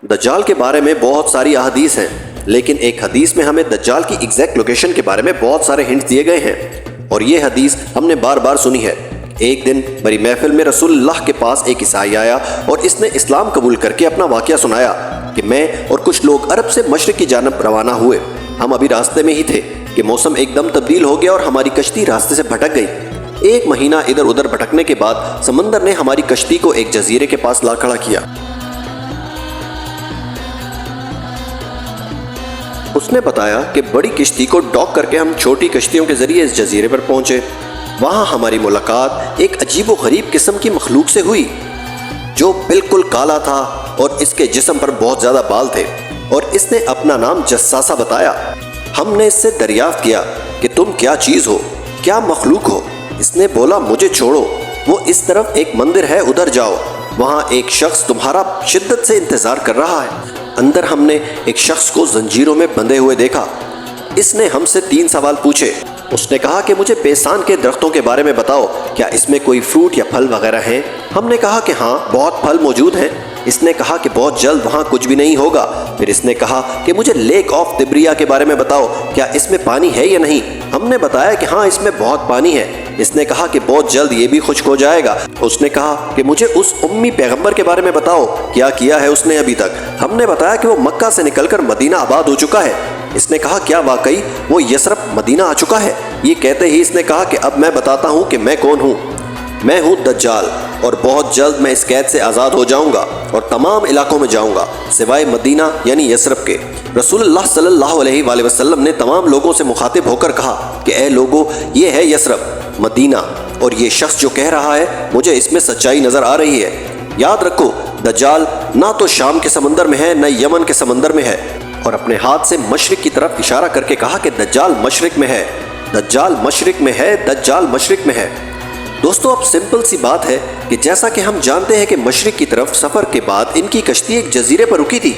दज्जाल के बारे में बहुत सारी अहादीस हैं, लेकिन एक हदीस में हमें दज्जाल की एग्जैक्ट लोकेशन के बारे में बहुत सारे हिंट्स दिए गए हैं और ये हदीस हमने बार बार सुनी है। एक दिन मेरी महफिल में रसूलुल्लाह के पास एक ईसाई आया और इसने इस्लाम कबूल करके अपना वाक़या सुनाया कि मैं और कुछ लोग अरब से मशरिक़ की जानब रवाना हुए। हम अभी रास्ते में ही थे कि मौसम एकदम तब्दील हो गया और हमारी कश्ती रास्ते से भटक गई। 1 महीना इधर उधर भटकने के बाद समंदर ने हमारी कश्ती को एक जजीरे के पास ला खड़ा किया। उसने बताया कि बड़ी किश्ती को डॉक करके हम छोटी कश्तियों के जरिए इस जजीरे पर पहुंचे। वहां हमारी मुलाकात एक अजीबो गरीब किस्म की मखलूक से हुई जो बिल्कुल काला था और इसके जिस्म पर बहुत ज्यादा बाल थे और इसने अपना नाम जस्सासा बताया। हमने इससे दरियाफ्त किया कि तुम क्या चीज हो, क्या मखलूक हो। इसने बोला मुझे छोड़ो, वो इस तरफ एक मंदिर है, उधर जाओ, वहाँ एक शख्स तुम्हारा शिद्दत से इंतजार कर रहा है। अंदर हमने एक शख्स को जंजीरों में बंधे हुए देखा। इसने हमसे 3 सवाल पूछे। उसने कहा कि मुझे पेशान के दरख्तों के बारे में बताओ, क्या इसमें कोई फ्रूट या फल वगैरह हैं? हमने कहा कि हाँ, बहुत फल मौजूद हैं। इसने कहा कि बहुत जल्द वहाँ कुछ भी नहीं होगा। फिर इसने कहा कि मुझे लेक ऑफ तिब्रिया के बारे में बताओ, क्या इसमें पानी है या नहीं? हमने बताया कि हाँ, इसमें बहुत पानी है। इसने कहा कि बहुत जल्द ये भी खुश्क हो जाएगा। उसने कहा कि मुझे उस उम्मी पैगंबर के बारे में बताओ, क्या किया है उसने अभी तक? हमने बताया कि वो मक्का से निकलकर मदीना आबाद हो चुका है। इसने कहा क्या वाकई वो यसरफ मदीना आ चुका है? ये कहते ही इसने कहा कि अब मैं बताता हूँ कि मैं कौन हूँ। मैं हूँ दज्जाल और बहुत जल्द मैं इस कैद से आज़ाद हो जाऊंगा और तमाम इलाकों में जाऊंगा सिवाय मदीना यानी यसरफ के। रसूलुल्लाह सल्लल्लाहु अलैहि वसल्लम ने तमाम लोगों से मुखातिब होकर कहा कि ए लोगों, ये है यसरफ मदीना और ये शख्स जो कह रहा है मुझे इसमें सच्चाई नजर आ रही है। याद रखो, दज्जाल ना तो शाम के समंदर में है न यमन के समंदर में है। और अपने हाथ से मशरिक की तरफ इशारा करके कहा कि दज्जाल मशरिक में है, दज्जाल मशरिक में है, दज्जाल मशरिक में है। दोस्तों, अब सिंपल सी बात है कि जैसा कि हम जानते हैं कि मशरिक की तरफ सफ़र के बाद इनकी कश्ती एक जजीरे पर रुकी थी।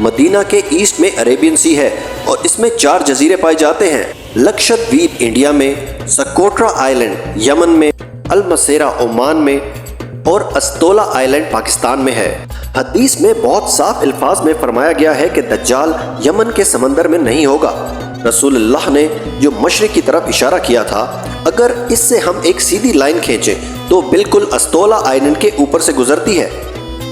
मदीना के ईस्ट में अरेबियन सी है और इसमें 4 जजीरे पाए जाते हैं। लक्षद्वीप इंडिया में, सककोट्रा आइलैंड यमन में, अलमसेरा ओमान में और अस्तोला आइलैंड पाकिस्तान में है। हदीस में बहुत साफ अल्फाज में फरमाया गया है कि दज्जाल यमन के समंदर में नहीं होगा। रसूलुल्लाह ने जो मशरिक की तरफ इशारा किया था, अगर इससे हम एक सीधी लाइन खींचें तो बिल्कुल अस्तोला आइलैंड के ऊपर से गुजरती है।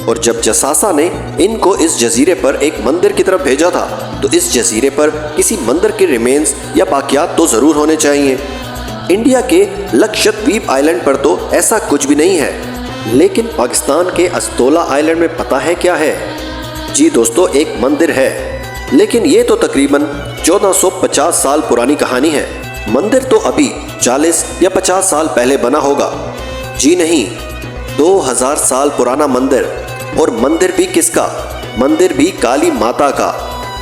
और जब जसासा ने इनको इस जजीरे पर एक मंदिर की तरफ भेजा था तो इस जजीरे पर किसी मंदिर के रिमेन्स या बाकियात तो ज़रूर होने चाहिए। इंडिया के लक्षद्वीप आइलैंड पर तो ऐसा कुछ भी नहीं है, लेकिन पाकिस्तान के अस्तोला आइलैंड में पता है क्या है? जी दोस्तों, एक मंदिर है, लेकिन ये तो तकरीबन 1450 साल पुरानी कहानी है। मंदिर तो अभी 40 या 50 साल पहले बना होगा। जी नहीं, 2000 साल पुराना मंदिर। और मंदिर भी किसका? मंदिर भी काली माता का,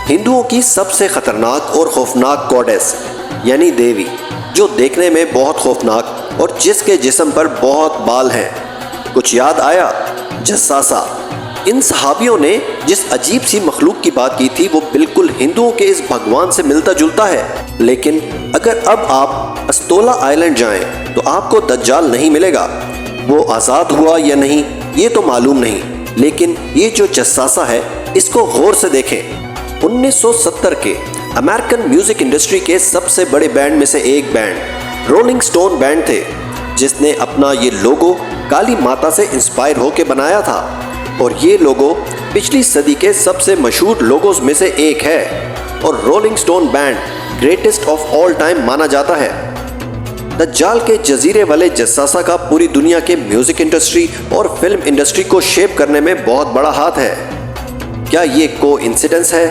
हिंदुओं की सबसे खतरनाक और खौफनाक गॉडेस यानी देवी, जो देखने में बहुत खौफनाक और जिसके जिस्म पर बहुत बाल हैं। कुछ याद आया? जस्सासा। इन सहाबियों ने जिस अजीब सी मखलूक की बात की थी वो बिल्कुल हिंदुओं के इस भगवान से मिलता जुलता है। लेकिन अगर अब आप अस्तोला आइलैंड जाएं तो आपको दज्जाल नहीं मिलेगा। वो आज़ाद हुआ या नहीं ये तो मालूम नहीं, लेकिन ये जो जस्सासा है इसको गौर से देखें। 1970 के अमेरिकन म्यूजिक इंडस्ट्री के सबसे बड़े बैंड में से एक बैंड रोलिंग स्टोन बैंड थे, जिसने अपना ये लोगो काली माता से इंस्पायर होकर बनाया था। और ये लोगो पिछली सदी के सबसे मशहूर लोगोज में से एक है और rolling stone band greatest of all time माना जाता है। दज्जाल के जजीरे वाले जस्सासा का पूरी दुनिया के म्यूजिक इंडस्ट्री और फिल्म इंडस्ट्री को शेप करने में बहुत बड़ा हाथ है। क्या ये कोइंसिडेंस है?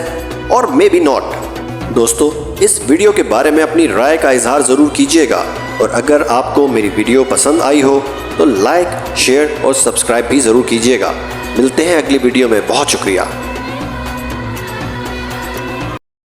और मे बी नॉट। दोस्तों, इस वीडियो के बारे में अपनी राय का इजहार ज़रूर कीजिएगा और अगर आपको मेरी वीडियो पसंद आई हो तो लाइक, शेयर और सब्सक्राइब भी ज़रूर कीजिएगा। मिलते हैं अगली वीडियो में। बहुत शुक्रिया।